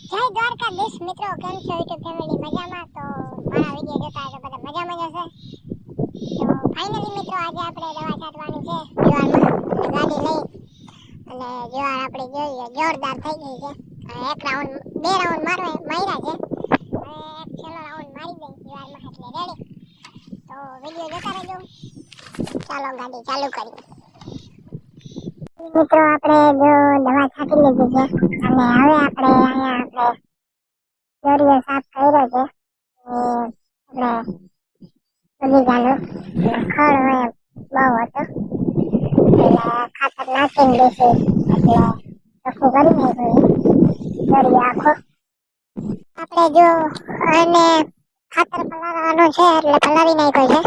જય દ્વારકાધીશ મિત્રો, કેમ છો યુટ્યુબ ફેમિલી? મજામાં? તો મારા વિડીયો જોતા હોય તો બધા મજામાં જ હશે. તો ફાઇનલી મિત્રો, આજે આપણે દવા છાંટવાની છે જીવારમાં. ગાડી લઈ અને જીવાર આપણે જોઈએ જોરદાર થઈ ગઈ છે. એક રાઉન્ડ બે રાઉન્ડ માર્યા છે. હવે એક છેલ્લો રાઉન્ડ મારી દઈ જીવારમાં એટલે રેડી. તો વિડીયો જોતા રહેજો. ચાલો ગાડી ચાલુ કરીએ. મિત્રો, આપણે જો દવા છાંટી લીધી છે અને હવે આપણે અહીંયા દરિયો સાફ કર્યો છે. આપણે બગીચાનો ખડ હોય બહુ હતો એટલે ખાતર નાખીને બેસી એટલે ચોખ્ખું કરી નાખ્યું દરિયો આખો. આપણે જો અને ખાતર પલાળવાનું છે એટલે પલાળી નાખ્યો છે.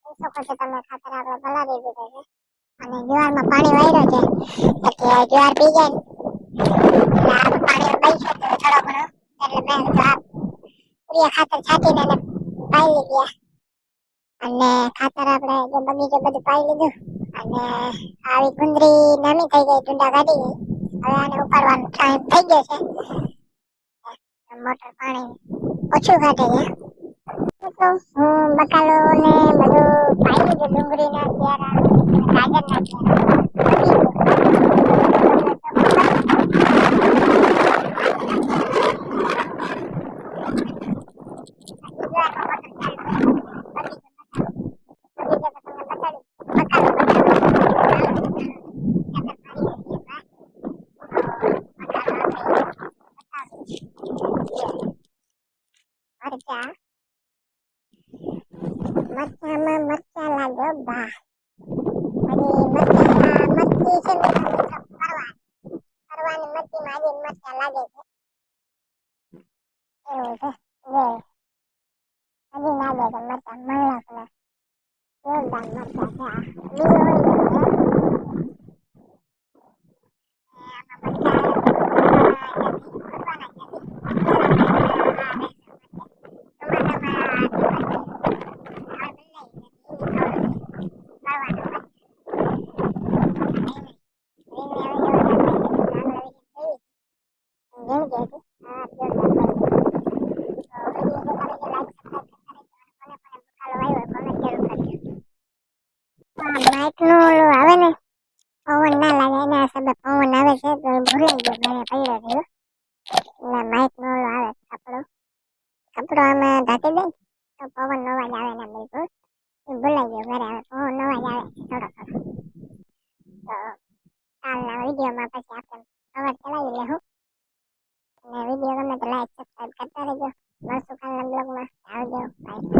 જોઈ શકો છો તમે, ખાતર આપણે પલાળી દીધો છે અને જ્વારમાં પાણી વાળ્યો છે એટલે જ્વાર પી જાય એટલે આ પાણી બળી શકે થોડો ઘણો એટલે મેં પૂરી ખાતર છાંટીને પાઈ ગયા અને ખાતર આપણે જે બગીચે બધું પાઈ લીધું અને આવી ગુંદરી નાની થઈ ગઈ, ડુંડા કાઢી ગઈ. હવે આને ઉપાડવાનો ટાઈમ થઈ ગયો છે. મોટર પાણી ઓછું કાઢે છે. તો હું બકાલો ને બધું પાઈ લીધું, ડુંગળીના ક્યારા, ગાજરના મરચામાં મરચા લાગ્યો બા. મરચી છે ને પરવાની મરચીમાં આજે મરચા લાગે છે એવું છે. હજી લાગે છે મરચા મણક ને જોરદાર મરચા છે. આ લીલો હોય આવે ને પવન ના લાગે એના હિસાબે પવન આવે છે તો ભૂલાઈ ગયો ઘરે પડ્યો રહ્યો એટલે માઇક નો આવે કપડો અમે ઢાંકી દઈ તો પવન નો અવાજ આવે ને બિલકુલ ભૂલાઈ ગયો ઘરે. આવે પવન નો અવાજ આવે થોડો થોડો. તો કાલના વિડીયોમાં પછી આપણે કવર ચલાવી લેવું અને વિડીયો ગમે તો લાઈક સબસ્ક્રાઈબ કરતા રહેજો. મળશું કાલના બ્લોગમાં. આવજો, બાય.